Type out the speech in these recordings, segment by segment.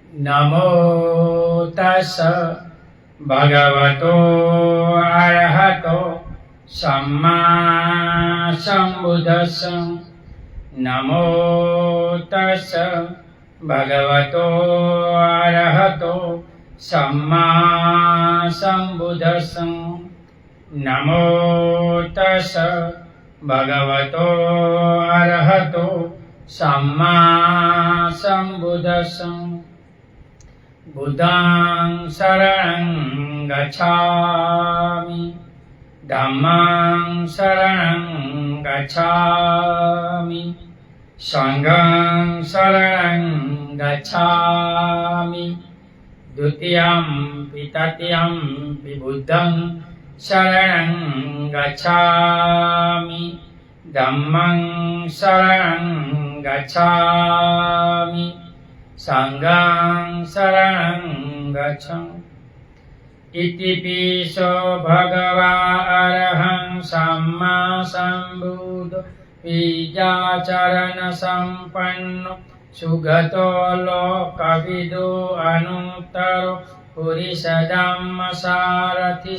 नमो तस् भगवतो अरहतो सम्मा सम्बुद्धस्स। नमो तस् भगवतो अरहतो सम्मा सम्बुद्धस्स। नमो तस् भगवतो अरहतो सम्मा सम्बुद्धस्स। बुद्धं शरणं गच्छामि, धम्मं शरणं गच्छामि, संघं शरणं गच्छामि। द्वितीयंपि तृतीयंपि बुद्धं शरणं गच्छामि, धम्मं शरणं गच्छामि, संघं शरणं गच्छामि। इतिपिसो भगवा अरहं सम्मा सम्बुद्धो विद्याचरण संपन्नो सुगतो लोकविदो अनुत्तरो पुरुषधम्मसारथि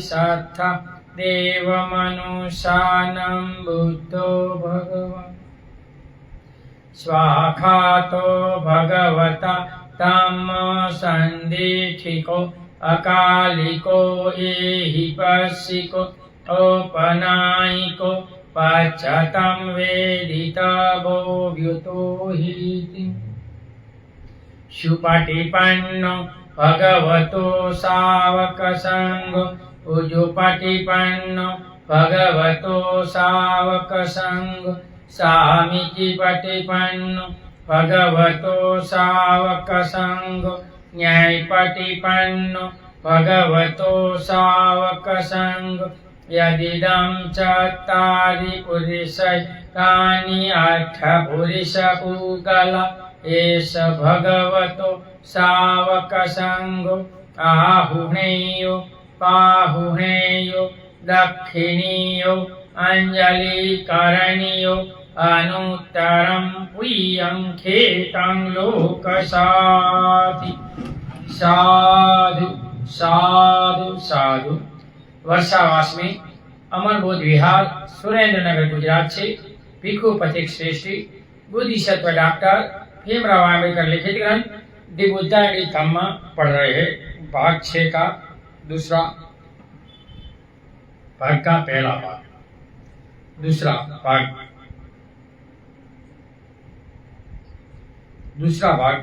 सत्था देवमनुष्यानं बुद्धो भगवान्। स्वाखातो भगवता तमसन्दिठिको अकालिको एहिपस्सिको औपनायिको पश्चातं वेदितवो व्युतो हीति। सुपटिपन्नो भगवतो सावकसङ्घो उजुपटिपन्नो भगवतो सावकसङ्घो सामीति पटिपन्नो भगवतो सावकसङ्घो न्यायपटिपन्नो भगवतो सावकसङ्घो। यदिदं चत्वारि पुरुषानि अष्टपुरुषपूगला एष भगवतो सावकसङ्घो। आहुणेयो पाहुणेयो दक्षिणीयो अंजलिकरणीयो अनुत्तरं पुयं खेतं लोकसाधि। साधु साधु साधु। वर्षावास में अमरबोध विहार सुरेंद्रनगर गुजरात से भिक्षु पथिक श्रेष्ठी बुद्धिसत्व डॉक्टर भीमराव आंबेडकर लिखित ग्रंथ दी बुद्धा एंड धम्मा पढ़ रहे हैं। भाग 6 का दूसरा भाग का पहला भाग, दूसरा भाग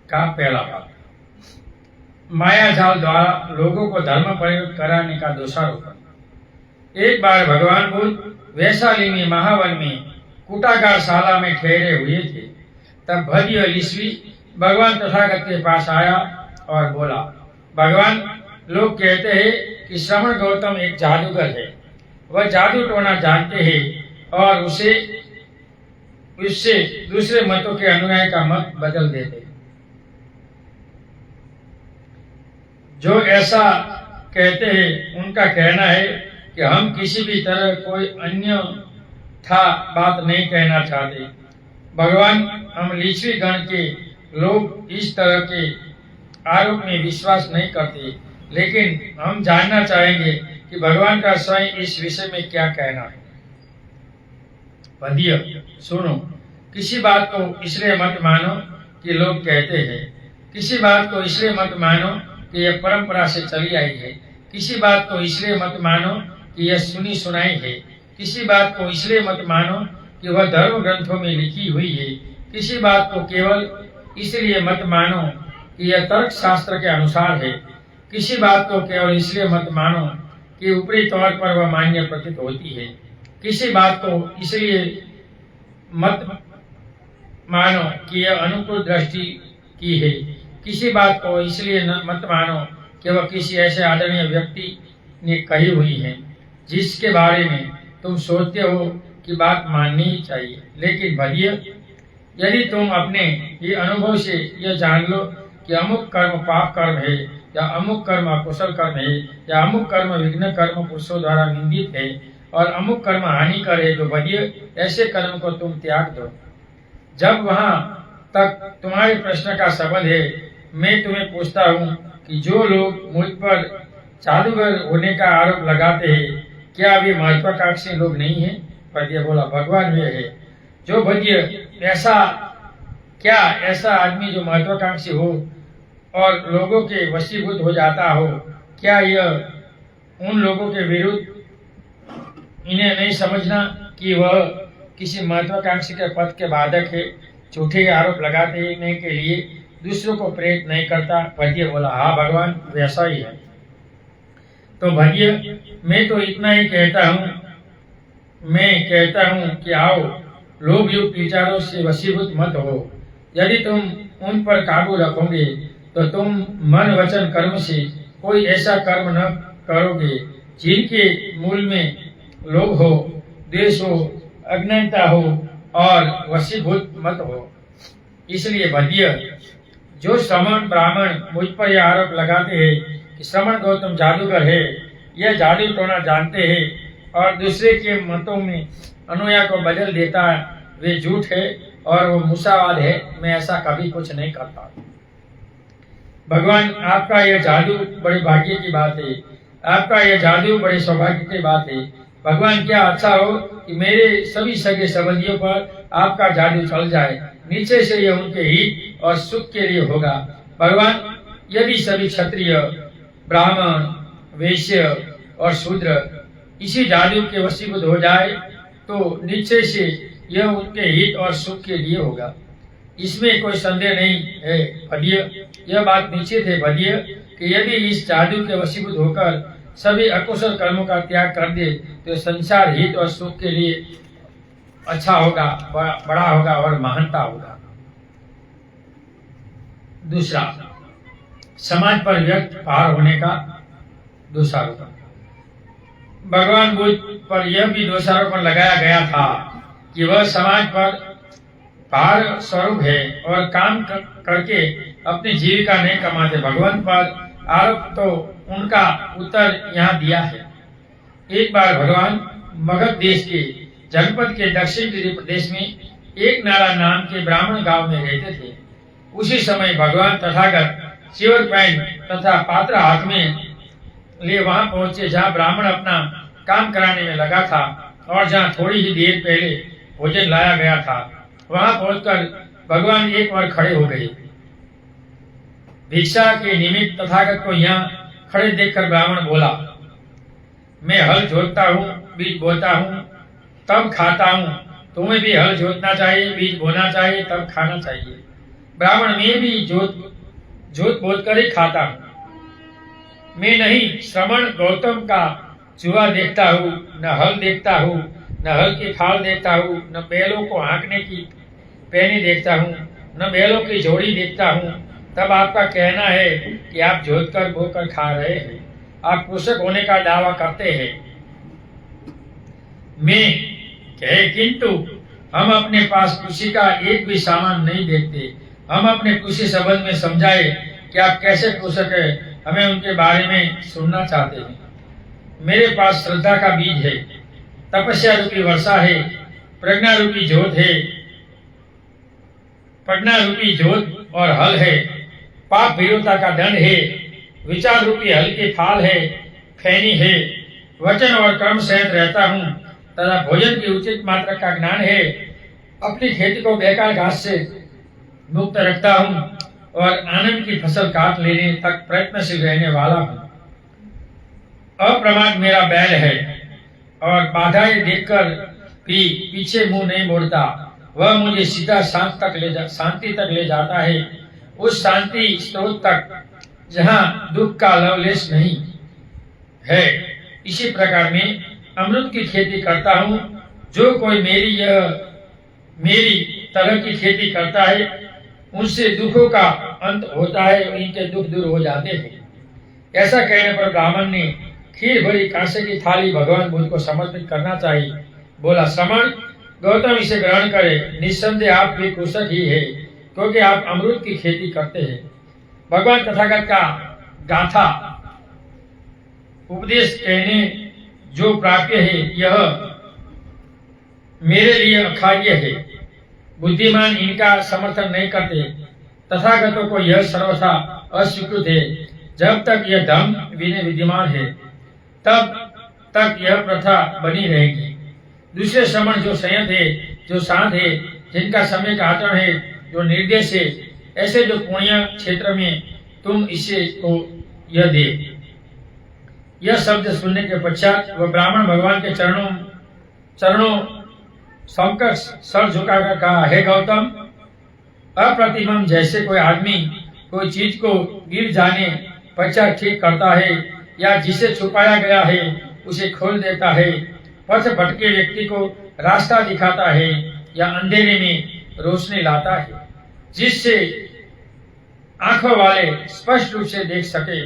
का पहला भाग। माया जाल द्वारा लोगों को धर्म प्रयोग कराने का दोषारोपण। एक बार भगवान बुद्ध वैशाली में महावन में कूटागार शाला में ठहरे हुए थे। तब भव्य ईश्वी भगवान तथागत के पास आया और बोला, भगवान, लोग कहते हैं कि श्रवण गौतम एक जादूगर है। वह जादू टोना जानते हैं और उससे दूसरे मतों के अनुयायी का मत बदल देते। जो ऐसा कहते हैं उनका कहना है कि हम किसी भी तरह कोई अन्य था बात नहीं कहना चाहते। भगवान, हम लीचवी गण के लोग इस तरह के आरोप में विश्वास नहीं करते, लेकिन हम जानना चाहेंगे कि भगवान का स्वयं इस विषय में क्या कहना है। पद्य सुनो। किसी बात को इसलिए मत मानो कि लोग कहते हैं, किसी बात को इसलिए मत मानो कि यह परंपरा से चली आई है, किसी बात को इसलिए मत मानो कि यह सुनी सुनाई है, किसी बात को इसलिए मत मानो कि वह धर्म ग्रंथों में लिखी हुई है, किसी बात को केवल इसलिए मत मानो कि यह तर्क शास्त्र के अनुसार है, किसी बात को केवल इसलिए मत मानो कि ऊपरी तौर पर वह मान्य प्रतीत होती है, किसी बात को इसलिए मत मानो कि यह अनुकूल दृष्टि की है, किसी बात को इसलिए मत मानो कि वह किसी ऐसे आदरणीय व्यक्ति ने कही हुई है जिसके बारे में तुम सोचते हो कि बात माननी ही चाहिए। लेकिन भदिया, यदि तुम अपने ये अनुभव से यह जान लो कि अमुक कर्म पाप कर्म है या अमुक कर्म अकुशल कर्म है या अमुक कर्म विघ्न कर्म पुरुषों द्वारा निंदित है और अमुक कर्म हानिकर है, तो भदिया ऐसे कर्म को तुम त्याग दो। जब वहाँ तक तुम्हारे प्रश्न का संबंध है। मैं तुम्हें पूछता हूँ कि जो लोग मुझ पर जादूगर होने का आरोप लगाते हैं, क्या वे महत्वाकांक्षी लोग नहीं हैं? भद्य बोला, भगवान वे है। जो भद्य ऐसा आदमी जो महत्वाकांक्षी हो और लोगों के वशीभूत हो जाता हो, क्या यह उन लोगों के विरुद्ध इन्हें नहीं समझना कि वह किसी महत्वाकांक्षी के पद के बाधक है? झूठे आरोप लगाने के लिए दूसरों को प्रेरित नहीं करता। भद्य बोला, हाँ भगवान वैसा ही है। तो भद्य, मैं तो इतना ही कहता हूँ, मैं कहता हूँ कि आओ, लोभ युक्त विचारों से वशीभूत मत हो। यदि तुम उन पर काबू रखोगे तो तुम मन वचन कर्म से कोई ऐसा कर्म न करोगे जिनके मूल में लोभ हो, द्वेष हो, अज्ञानता हो और वशीभूत मत हो। इसलिए भद्य, जो श्रमण ब्राह्मण मुझ पर यह आरोप लगाते हैं कि श्रमण गौतम जादूगर है, यह जादू टोना जानते हैं और दूसरे के मतों में अनुया को बदल देता है, वे झूठ है और वो मूसावाद है। मैं ऐसा कभी कुछ नहीं करता। भगवान, आपका यह जादू बड़े भाग्य की बात है, आपका यह जादू बड़े सौभाग्य की बात है। भगवान, क्या अच्छा हो कि मेरे सभी सगे संबंधियों पर आपका जादू चल जाए। नीचे से यह उनके हित और सुख के लिए होगा। भगवान, यदि सभी क्षत्रिय, ब्राह्मण, वैश्य और शूद्र इसी जादू के वशीभूत हो जाए तो नीचे से यह उनके हित और सुख के लिए होगा। इसमें कोई संदेह नहीं है भद्य। यह बात निश्चित है भद्य कि यदि इस जादू के वशीभूत होकर सभी अकुशल कर्मों का त्याग कर दे तो संसार हित और सुख के लिए अच्छा होगा, बड़ा होगा और महानता होगा। दूसरा, समाज पर व्यक्त भार होने का दोषारोपण। भगवान बुद्ध पर यह भी दोषारोपण लगाया गया था कि वह समाज पर भार स्वरूप है और काम करके अपनी जीविका नहीं कमाते। भगवान पर आरोप तो उनका उत्तर यहाँ दिया है। एक बार भगवान मगध देश के जनपद के दक्षिण गिरि प्रदेश में एक नारा नाम के ब्राह्मण गांव में रहते थे। उसी समय भगवान तथागत चिवर पैंट तथा पात्र हाथ में लिए वहां पहुंचे जहां ब्राह्मण अपना काम कराने में लगा था और जहां थोड़ी ही देर पहले भोजन लाया गया था। वहां पहुंचकर भगवान एक बार खड़े हो गए। भिक्षा के निमित्त तथागत को यहाँ खड़े देखकर ब्राह्मण बोला, मैं हल जोतता हूँ, बीज बोता हूँ, तब खाता हूँ। तुम्हें भी हल जोतना चाहिए, बीज बोना चाहिए, तब खाना चाहिए। ब्राह्मण, मैं भी जोत बोत कर ही खाता हूँ। मैं नहीं श्रमण गौतम का चूहा देखता हूँ, न हल देखता हूँ, न हल की फाल देखता हूँ, न बैलों को हाँकने की पैनी देखता हूँ, न बैलों की जोड़ी देखता हूँ। तब आपका कहना है कि आप जोत कर बोकर खा रहे हैं, आप कृषक होने का दावा करते हैं। मैं कहे, किंतु हम अपने पास कृषि का एक भी सामान नहीं देखते। हम अपने कृषि संबंध में समझाए कि आप कैसे कृषक है, हमें उनके बारे में सुनना चाहते हैं। मेरे पास श्रद्धा का बीज है, तपस्या रूपी वर्षा है, प्रज्ञा रूपी जोत है, प्रज्ञा रूपी जोत और हल है, पाप भीरुता का दंड है, विचार रूपी हल की फाल है, खैनी है, वचन और कर्म सहित रहता हूँ तथा भोजन की उचित मात्रा का ज्ञान है। अपनी खेती को बेकार घास से मुक्त रखता हूँ और आनंद की फसल काट लेने तक प्रयत्नशील रहने वाला हूँ। अप्रमाद मेरा बैल है और बाधाएं देखकर भी पीछे मुंह नहीं मोड़ता। वह मुझे सीधा शांति तक ले जाता है, उस शांति स्रोत तक जहाँ दुख का लवलेश नहीं है। इसी प्रकार मैं अमृत की खेती करता हूँ। जो कोई मेरी तरह की खेती करता है उनसे दुखों का अंत होता है, इनके दुख दूर हो जाते हैं। ऐसा कहने पर ब्राह्मण ने खीर भरी कांसे की थाली भगवान बुद्ध को समर्पित करना चाहिए। बोला, श्रमण गौतम इसे ग्रहण करे। निस्संदेह आप भी कृषक ही है क्योंकि आप अमृत की खेती करते हैं। भगवान तथागत का गाथा उपदेश कहने जो प्राप्य है, यह मेरे लिए अखाद्य है। बुद्धिमान इनका समर्थन नहीं करते। तथागतों को यह सर्वथा अस्वीकृत है। जब तक यह धम विद्यमान है तब तक यह प्रथा बनी रहेगी। दूसरे श्रमण जो संयत है, जो शांत है, जिनका समय का आचरण है, जो निर्देश है, ऐसे जो पुण्य क्षेत्र में तुम इसे को यह दे। यह शब्द सुनने के पश्चात वह ब्राह्मण भगवान के चरणों समकर सर झुकाकर कहा, हे गौतम, अप्रतिमम जैसे कोई आदमी कोई चीज को गिर जाने पश्चात ठीक करता है या जिसे छुपाया गया है उसे खोल देता है, पथ भटके व्यक्ति को रास्ता दिखाता है या अंधेरे में रोशनी लाता है, जिससे आंखों वाले स्पष्ट रूप से देख सके,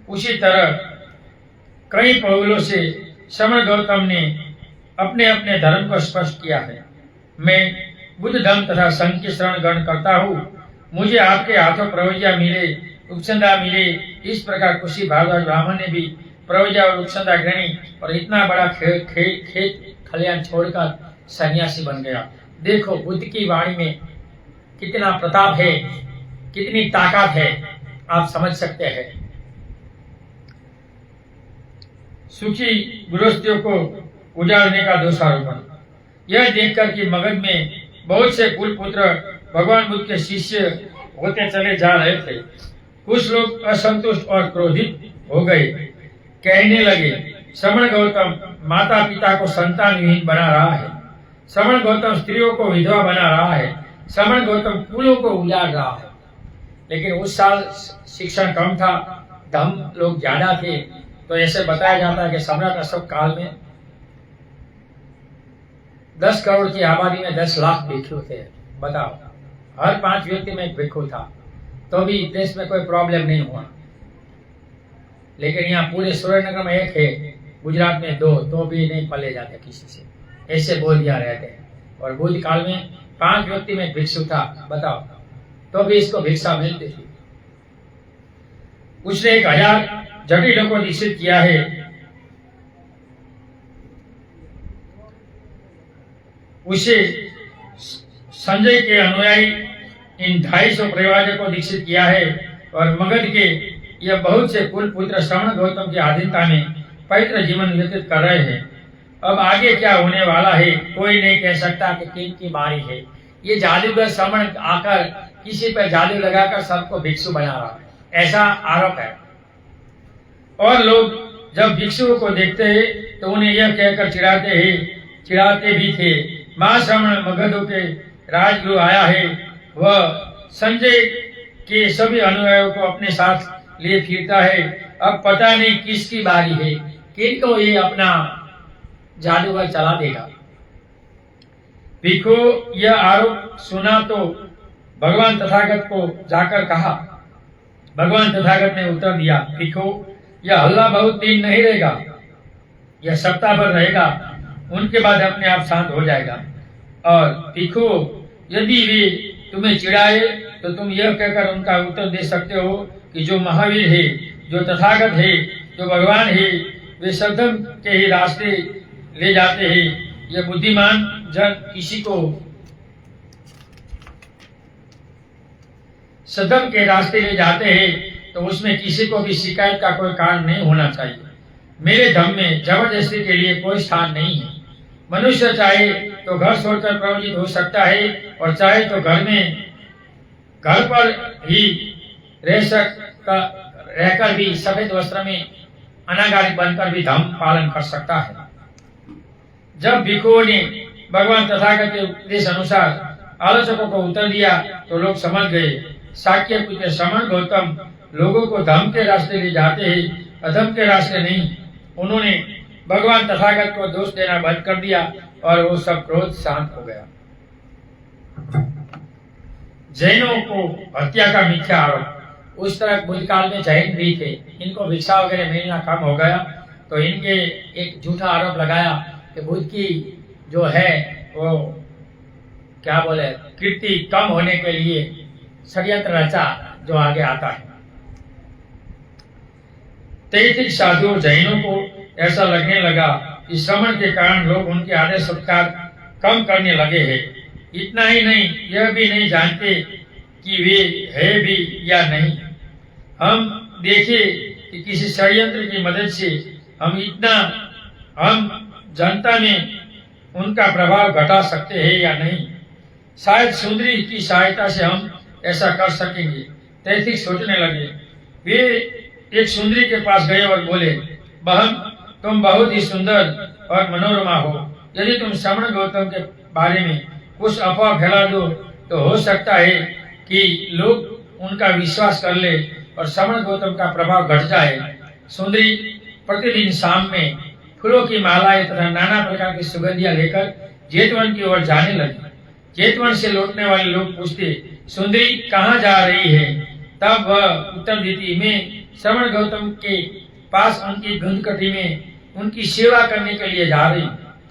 उसी तरह कई पहलुओं से श्रमण गौतम ने अपने अपने धर्म को स्पष्ट किया है। मैं बुद्ध धर्म तथा संघ की शरण ग्रहण करता हूँ। मुझे आपके हाथों प्रवज्या मिले, उपसंदा मिले। इस प्रकार कुशी भारद्वाज ब्राह्मण ने भी प्रवज्या और उपसंदा ग्रहणी और इतना बड़ा खेत खलियान छोड़कर सन्यासी बन गया। देखो बुद्ध की वाणी में कितना प्रताप है, कितनी ताकत है, आप समझ सकते हैं। सुखी गृहस्थियों को उजाड़ने का दोषारोपण। यह देखकर कि मगध में बहुत से कुल पुत्र भगवान बुद्ध के शिष्य होते चले जा रहे थे, कुछ लोग असंतुष्ट और क्रोधित हो गए। कहने लगे, श्रमण गौतम माता पिता को संतान विहीन बना रहा है, श्रमण गौतम स्त्रियों को विधवा बना रहा है, श्रमण गौतम कुलों को उजाड़ रहा है। लेकिन उस साल शिक्षण कम था, धम लोग ज्यादा थे, तो ऐसे बताया जाता है कि सम्राट अशोक काल में 10 करोड़ की आबादी में 10 लाख भिक्षु थे। बताओ, हर 5 व्यक्ति में एक भिक्षु था, तो भी देश में कोई प्रॉब्लम नहीं हुआ। लेकिन यहाँ पूरे सूर्यनगर में 1 है, गुजरात में 2, तो भी नहीं पले जाते किसी से, ऐसे बोल दिया रहते हैं। और बुद्ध काल में 5 व्यक्ति में भिक्षु था, बताओ, तो भी इसको भिक्षा मिलती थी। उसने 1000 जटिलों को निश्चित किया है। उसे संजय के अनुयायी इन 250 प्रवाजकों को दीक्षित किया है और मगध के यह बहुत से कुल पुत्र श्रवण गौतम की अधीनता में पवित्र जीवन व्यतीत कर रहे हैं। अब आगे क्या होने वाला है कोई नहीं कह सकता कि किन की बारी है। ये जादूगर श्रवण आकर किसी पर जादू लगाकर सबको भिक्षु बना रहा है, ऐसा आरोप है। और लोग जब भिक्षुओं को देखते हैं तो उन्हें यह कहकर चिढ़ाते भी थे, महाश्रवण मगधों के राजगुरु आया है, वह संजय के सभी अनुयायियों को अपने साथ लिए फिरता है। अब पता नहीं किसकी बारी है, किनको ये अपना जादूगर चला देगा। भिक्षु यह आरोप सुना तो भगवान तथागत को जाकर कहा। भगवान तथागत ने उत्तर दिया, भिक्षु यह हल्ला बहुत दिन नहीं रहेगा, यह सप्ताह भर रहेगा, उनके बाद अपने आप शांत हो जाएगा। और भिक्षु यदि वे तुम्हें चिढ़ाए तो तुम यह कहकर उनका उत्तर दे सकते हो कि जो महावीर है, जो तथागत है, जो भगवान है, वे सद्धम के ही रास्ते ले जाते हैं। यह बुद्धिमान जन किसी को सद्धम के रास्ते ले जाते हैं तो उसमें किसी को भी शिकायत का कोई कारण नहीं होना चाहिए। मेरे धर्म में जबरदस्ती के लिए कोई स्थान नहीं है। मनुष्य चाहे तो घर छोड़कर प्रवचित हो सकता है और चाहे तो घर पर ही रहकर भी सफेद वस्त्र में अनागारिक बनकर भी धर्म पालन कर सकता है। जब भिक्षुओं ने भगवान तथागत के उपदेश अनुसार आलोचकों को उत्तर दिया तो लोग समझ गए, शाक्य पुत्र श्रवण गौतम लोगों को धर्म के रास्ते ले जाते हैं, अधर्म के रास्ते नहीं। उन्होंने भगवान तथागत को दोष देना बंद कर दिया और वो सब क्रोध शांत हो गया। जैनों को हत्या का मिथ्या आरोप। उस तरह बुद्ध काल में जैन भी थे, इनको भिक्षा वगैरह मिलना कम हो गया तो इनके एक झूठा आरोप लगाया कि बुद्ध की जो है वो क्या बोले कीर्ति कम होने के लिए षड्यंत्र रचा जो आगे आता है। तैतिक साधु जैनों को ऐसा लगने लगा कि श्रवण के कारण लोग उनके आदर सत्कार कम करने लगे हैं। इतना ही नहीं, यह भी नहीं जानते कि वे है भी या नहीं। हम देखें कि किसी षड्यंत्र की मदद से हम जनता में उनका प्रभाव घटा सकते हैं या नहीं। शायद सुंदरी की सहायता से हम ऐसा कर सकेंगे। तैथिक सोचने लगे। वे एक सुंदरी के पास गए और बोले, बहन, तुम बहुत ही सुंदर और मनोरमा हो। यदि तुम श्रमण गौतम के बारे में कुछ अफवाह फैला दो तो हो सकता है कि लोग उनका विश्वास कर ले और श्रमण गौतम का प्रभाव घट जाए। सुंदरी प्रतिदिन शाम में फूलों की मालाएं तथा नाना प्रकार की सुगंधियां लेकर जेतवन की ओर जाने लगी। जेतवन से लौटने वाले लोग पूछते, सुंदरी कहाँ जा रही है? तब वह उत्तर देती, मैं श्रमण गौतम के पास उनकी धुंधकटी में उनकी सेवा करने के लिए जा रही।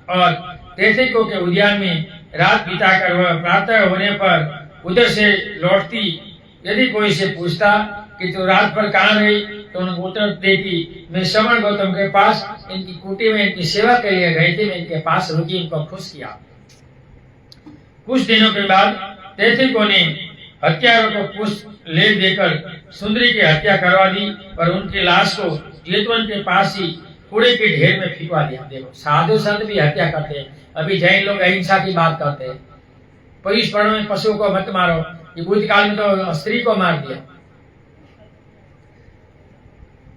और तैथिकों के उद्यान में रात बिताकर वह प्रातः होने पर उधर से लौटती। यदि कोई से पूछता कि तू रात भर कहाँ रही, तो उनको उत्तर देती, मैं श्रमण गौतम के पास इनकी कुटी में इनकी सेवा के लिए गई थी, मैं इनके पास रुकी, इनको खुश किया। कुछ दिनों के बाद तैथिकों ने हत्यारों को पुष्प ले देकर सुंदरी की हत्या करवा दी और उनकी लाश को जेतवन के पास ही कूड़े के ढेर में फिकवा दिया। देखो, साधु संत भी हत्या करते हैं। अभी जैन लोग अहिंसा की बात करते हैं, परिष्करण में पशु को मत मारो, ये बुद्ध काल में तो स्त्री को मार दिया।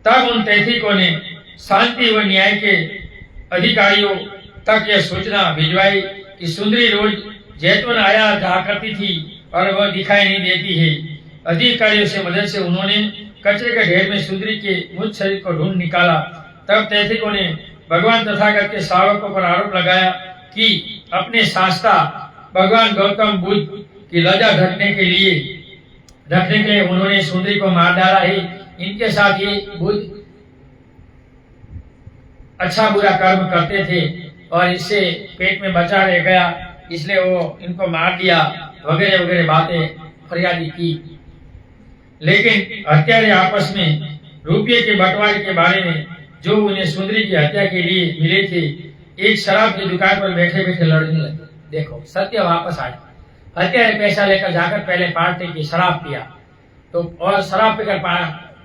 तब उन तैथिकों ने शांति व न्याय के अधिकारियों तक यह सूचना भिजवाई कि सुंदरी रोज जैतवन आया जा करती थी और वह दिखाई नहीं देती है। अधिकारियों से मदद से उन्होंने कचरे के ढेर में सुंदरी के मुझ शरीर को ढूंढ निकाला। तब तैथिकों ने भगवान तथागत के श्रावकों पर आरोप लगाया कि अपने शास्त्रा भगवान गौतम बुद्ध की लज्जा ढकने के लिए उन्होंने सुंदरी को मार डाला है। इनके साथ ये बुद्ध अच्छा बुरा कर्म करते थे और इससे पेट में बचा रह गया, इसलिए वो इनको मार दिया, वगैरह वगैरह बातें फरियादी की। लेकिन हत्यारे आपस में रुपये के बंटवारे के बारे में जो उन्हें सुंदरी की हत्या के लिए मिले थे, एक शराब की दुकान पर बैठे बैठे लड़ने लगे। देखो, सत्य वापस आया। हत्यारे पैसा लेकर जाकर पहले पार्टी की शराब पिया, तो और शराब पीकर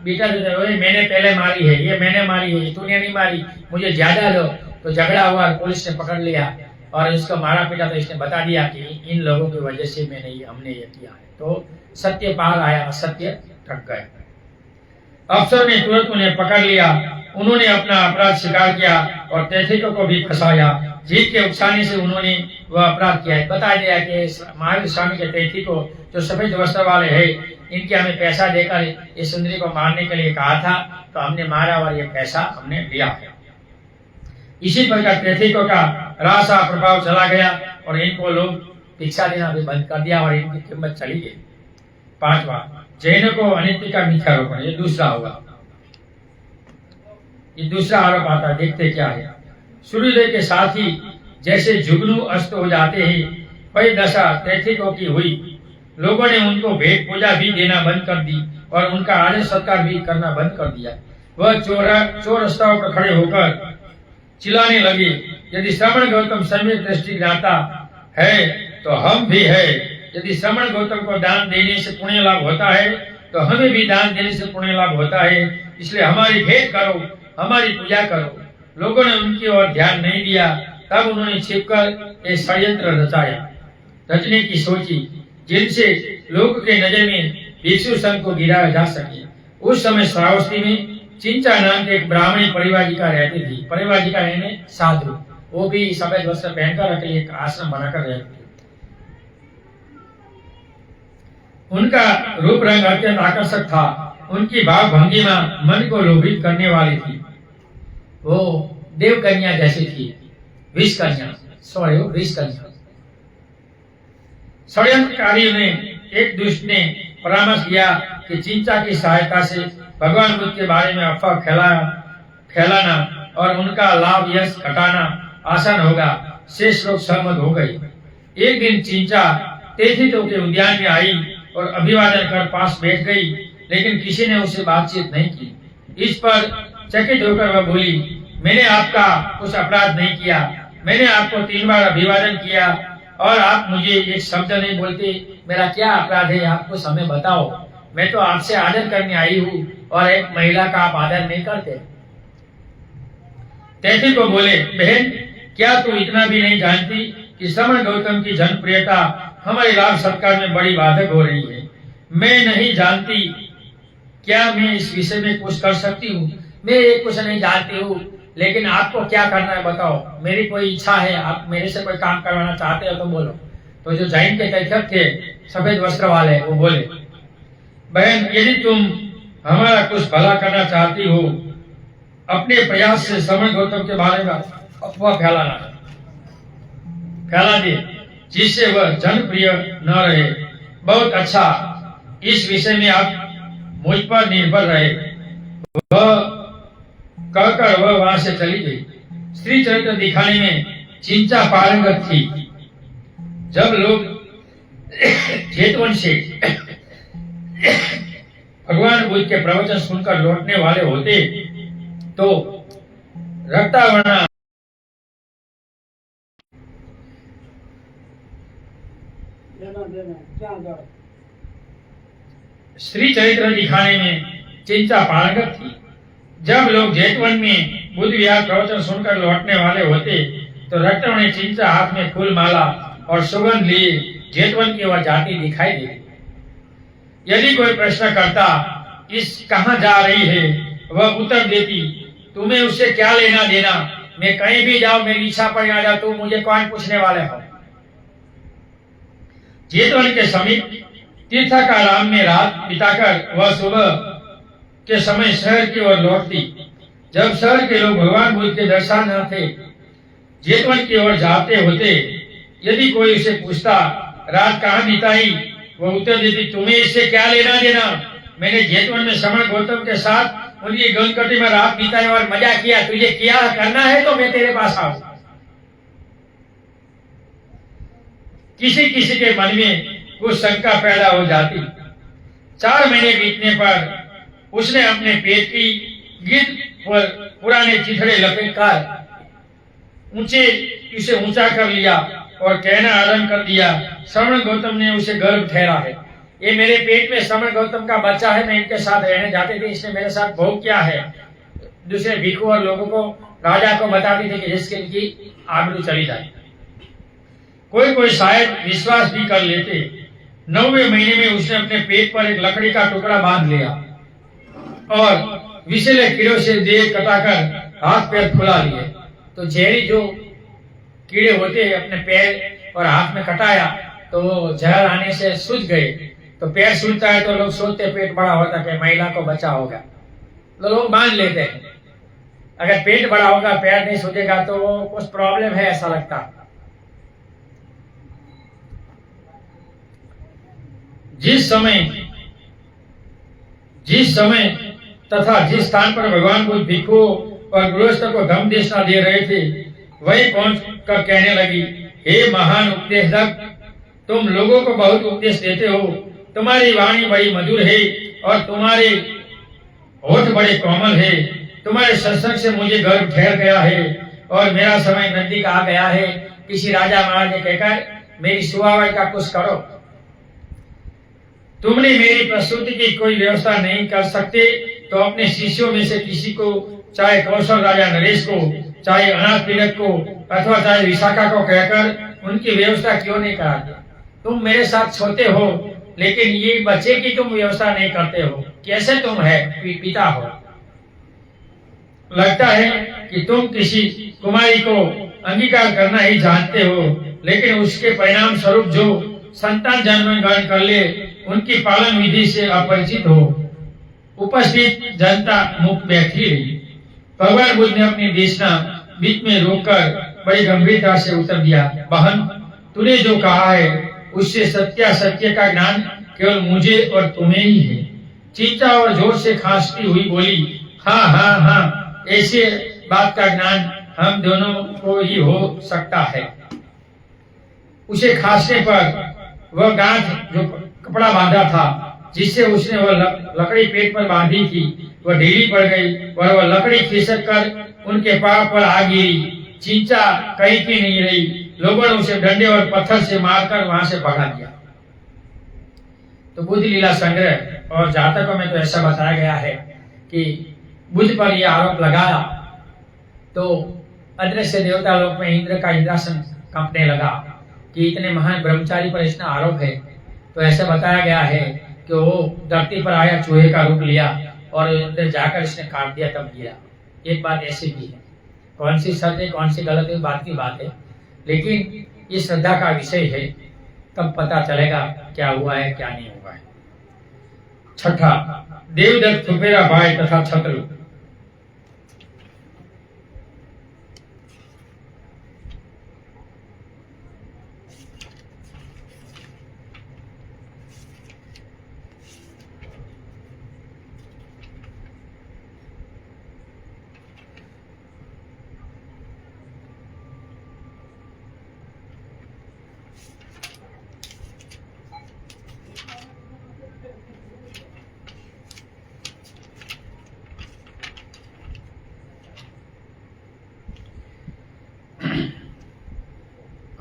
बेटा मैंने पहले मारी है, ये मैंने मारी है, तूने नहीं मारी, मुझे ज्यादा लो। तो झगड़ा हुआ, पुलिस ने पकड़ लिया और इसको मारा पीटा। तो इसने बता दिया कि इन लोगों की वजह से हमने ये किया है। तो सत्य बाहर आया, असत्य ठग गए। अफसर ने तुरंत उन्हें पकड़ लिया। उन्होंने अपना अपराध स्वीकार किया और तैथिकों को भी फंसाया। जीत के उकसाने से उन्होंने वह अपराध किया है। बता दिया कि महावीर स्वामी के तैथिकों जो सफेद वस्त्र वाले हैं, इनके हमें पैसा देकर इस सुंदरी को मारने के लिए कहा था, तो हमने मारा और ये पैसा हमने लिया है। इसी प्रकार तैथिकों का रासा प्रभाव चला गया और इनको लोग भिक्षा देना भी बंद कर दिया और इनकी कीमत चली गई। 5वां, जैनों को अनित्य का मिथ्यारोपण। ये दूसरा होगा, ये दूसरा आरोप आता है। देखते क्या है। सूर्योदय के साथ ही जैसे जुगनू अस्त हो जाते हैं, वही दशा तैथिकों की हुई। लोगों ने उनको भेंट पूजा भी देना बंद कर दी और उनका आदर सत्कार भी करना बंद कर दिया। वह चोर रस्ताओं पर खड़े होकर चिल्लाने लगे, यदि श्रमण गौतम सम्यक दृष्टि ज्ञाता है तो हम भी है। यदि श्रमण गौतम को दान देने से पुण्य लाभ होता है तो हमें भी दान देने से पुण्य लाभ होता है, इसलिए हमारी भेंट करो, हमारी पूजा करो। लोगों ने उनकी ओर ध्यान नहीं दिया। तब उन्होंने छिपकर एक षड्यंत्र रचने की सोची, जिनसे लोगों के नजर में भिक्षु संघ को गिराया जा सके। उस समय श्रावस्ती में चिंचा नाम के एक ब्राह्मणी परिवाजिका रहती थी। परिवाजिका यानी साधु, वो भी सफेद वस्त्र पहनकर अकेले एक आश्रम बनाकर रहती थी। उनका रूप रंग अत्यंत आकर्षक था। उनकी भाव भंगिमा मन को लोभित करने वाली थी। वो देव कन्या जैसी थी, विष कन्या। षड्यंत्रकारियों ने एक दुष्ट ने परामर्श किया कि चिंचा की सहायता से भगवान बुद्ध के बारे में अफवाह फैलाना और उनका लाभ यश घटाना आसान होगा। शेष लोग सहमत हो गए। एक दिन चिंचा तैथिकों के उद्यान में आई और अभिवादन कर पास बैठ गई, लेकिन किसी ने उससे बातचीत नहीं की। इस पर चकित होकर वह बोली, मैंने आपका कुछ अपराध नहीं किया। मैंने आपको 3 बार अभिवादन किया और आप मुझे एक शब्द नहीं बोलते, मेरा क्या अपराध है, आप कुछ हमें बताओ। मैं तो आपसे आदर करने आई हूँ और एक महिला का आप आदर नहीं करते। तैती को बोले, बहन क्या तू इतना भी नहीं जानती कि श्रवण गौतम की जनप्रियता हमारे लाभ सत्कार में बड़ी बाधक हो रही है। मैं नहीं जानती, क्या मैं इस विषय में कुछ कर सकती हूँ? मैं ये कुछ नहीं जानती हूँ, लेकिन आपको क्या करना है बताओ। मेरी कोई इच्छा है, आप मेरे से कोई काम करवाना चाहते हो तो बोलो। तो जो जैन के तैखक थे सफेद वस्त्र वाले, वो बोले, बहन यदि तुम हमारा कुछ भला करना चाहती हो, अपने प्रयास से श्रवण गौतम के बारे में अफवाह फैला दे, जिससे वह जनप्रिय न रहे। बहुत अच्छा, इस विषय में आप मुझ पर निर्भर रहे। वह कहकर वह वहां से चली गई। स्त्री चरित्र दिखाने में चिंचा पारंगत थी। जब लोग जेतवन से भगवान बुद्ध के प्रवचन सुनकर लौटने वाले होते तो रक्तावना स्त्री चरित्र दिखाने में चिंता पारंगत थी। जब लोग जेतवन में बुद्ध विहार प्रवचन सुनकर लौटने वाले होते तो रक्तावना चिंता हाथ में फूल माला और सुगंध लिए जेतवन की ओर जाती दिखाई दी। यदि कोई प्रश्न करता इस कहाँ जा रही है, वह उत्तर देती, तुम्हें उससे क्या लेना देना, मैं कहीं भी जाऊं, मेरी इच्छा पर आ जाओ, तुम मुझे कौन पूछने वाले हो। जेतवन के समीप तीर्थाराम में रात बिताकर वह सुबह के समय शहर की ओर लौटती। जब शहर के लोग भगवान बुद्ध के दर्शनार्थे जेतवन की ओर जाते होते, यदि कोई उसे पूछता रात कहाँ बिताई, वह उत्तर देती, तुम्हें इससे क्या लेना देना, मैंने जेतवन में श्रवण गौतम के साथ उनकी गंगकटी में रात बिताई और मजा किया, तुझे क्या करना है तो मैं तेरे पास आऊं। किसी किसी के मन में कुछ शंका पैदा हो जाती। 4 महीने बीतने पर उसने अपने पेट की गिद्ध पर पुराने चिथड़े लपेटकर उसे ऊंचा कर लिया और कहना आरंभ कर दिया, श्रवण गौतम ने उसे गर्भ ठहरा है। ये मेरे पेट में श्रवण गौतम का बच्चा है, मैं इनके साथ रहने जाते थे, इसने मेरे साथ भोग किया है। दूसरे भिक्षु और लोगों को, राजा को बताती थी कि जिसके इनकी आबरू चली जाए। कोई कोई शायद विश्वास भी कर लेते। 9वें महीने में उसने अपने पेट पर एक लकड़ी का टुकड़ा बांध लिया और विषैले कीड़ों से देह कटाकर हाथ पैर फुला लिए। तो जहरी जो कीड़े होते हैं अपने पैर और हाथ में कटाया तो जहर आने से सूझ गए। तो पैर सूझता है तो लोग सोचते पेट बड़ा होता है, महिला को बच्चा होगा, तो लोग मान लेते हैं। अगर पेट बड़ा होगा पैर नहीं सूझेगा तो कुछ प्रॉब्लम है ऐसा लगता। जिस समय तथा जिस स्थान पर भगवान बुद्ध भिक्षुओं और गृहस्थ को धम्म देशना दे रहे थे, वही पहुंच कर कहने लगी, हे महान उपदेशक, तुम लोगों को बहुत उपदेश देते हो, तुम्हारी वाणी बड़ी मधुर है और तुम्हारे होठ बड़े कोमल है। तुम्हारे सत्संग से मुझे गर्भ ठहर गया है और मेरा समय नजदीक आ गया है। किसी राजा महाराज ने कहकर मेरी सुहावट का कुछ करो। तुमने मेरी प्रस्तुति की कोई व्यवस्था नहीं कर सकते तो अपने शिष्यों में से किसी को, चाहे कौशल राजा नरेश को, चाहे अनाथ पीड़क को अथवा चाहे विशाखा को कहकर उनकी व्यवस्था क्यों नहीं कराते। तुम मेरे साथ सोते हो लेकिन ये बच्चे की तुम व्यवस्था नहीं करते हो। कैसे तुम है पिता हो। लगता है कि तुम किसी कुमारी को अंगीकार करना ही जानते हो, लेकिन उसके परिणाम स्वरूप जो संतान जन्म ग्रहण कर ले उनकी पालन विधि से अपरिचित हो। उपस्थित जनता मुख बैठी रही। भगवान बुद्ध ने अपनी देशना बीच में रोककर बड़ी गंभीरता से उत्तर दिया, बहन, तूने जो कहा है उससे सत्य का ज्ञान केवल मुझे और तुम्हें ही है। चींचा और जोर से खांसती हुई बोली, हाँ हाँ हाँ, ऐसे बात का ज्ञान हम दोनों को ही हो सकता है। उसे खांसने पर वह गांठ जो कपड़ा बांधा था जिससे उसने वह लकड़ी पेट पर बांधी थी वह ढीली पड़ गई और वह लकड़ी खिसक कर उनके पांव पर आ गिरी। चींचा कहीं की नहीं रही। लोगों ने उसे डंडे और पत्थर से मारकर वहां से भगा दिया। तो बुद्ध लीला संग्रह और जातकों में तो ऐसा बताया गया है कि बुद्ध पर यह आरोप लगाया तो अदृश्य देवता लोक में इंद्र का इंद्रासन कांपने लगा कि इतने महान ब्रह्मचारी पर इतना आरोप है। तो ऐसा बताया गया है कि वो धरती पर आया, चूहे का रूप लिया और अंदर जाकर इसने काट दिया, तब गिरा। एक बात ऐसी भी है, कौन सी सच है कौन सी गलत है बात की बात है, लेकिन ये श्रद्धा का विषय है, तब पता चलेगा क्या हुआ है क्या नहीं हुआ है। छठा, देवदत्त फुफेरा भाई तथा छत्रु।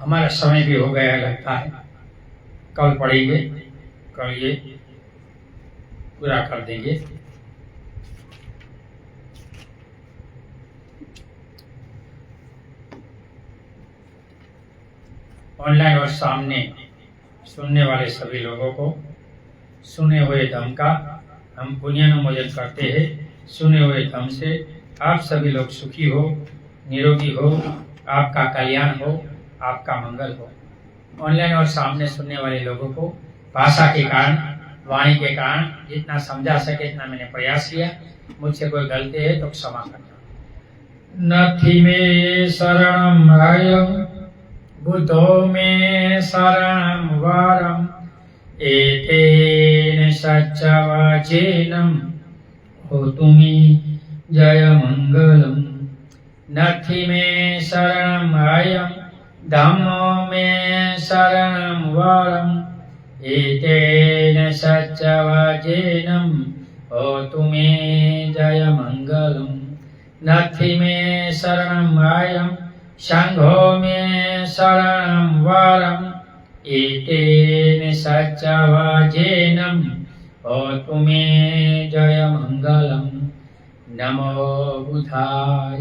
हमारा समय भी हो गया लगता है, कल पढ़ेंगे, कल ये पूरा कर देंगे। ऑनलाइन और सामने सुनने वाले सभी लोगों को सुने हुए धम्म का हम पुण्यानुमोदन करते हैं। सुने हुए धम्म से आप सभी लोग सुखी हो, निरोगी हो, आपका कल्याण हो, आपका मंगल हो। ऑनलाइन और सामने सुनने वाले लोगों को भाषा के कारण, वाणी के कारण जितना समझा सके इतना मैंने प्रयास किया। मुझसे कोई गलती है तो क्षमा करना। नथी में शरणम अयम बुद्धो में शरणम वरम एतेन सच्चवचेनं होतुमि जय मंगलम। नथी में शरणम अयम धम्मो में शरणं वरम एतेन सच्चवचेनं होतु मे जय मंगलम। नथि में शरणं अयं संघो में शरणं वरम एतेन सच्चवचेनं होतु मे जय मंगलम। नमो बुद्धाय,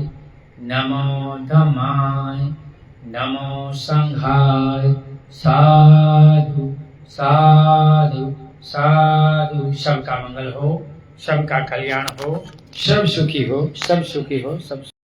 नमो धम्माय, नमो संघाय। साधु साधु साधु। सबका मंगल हो, सबका कल्याण हो, सब सुखी हो, सब सुखी हो, सब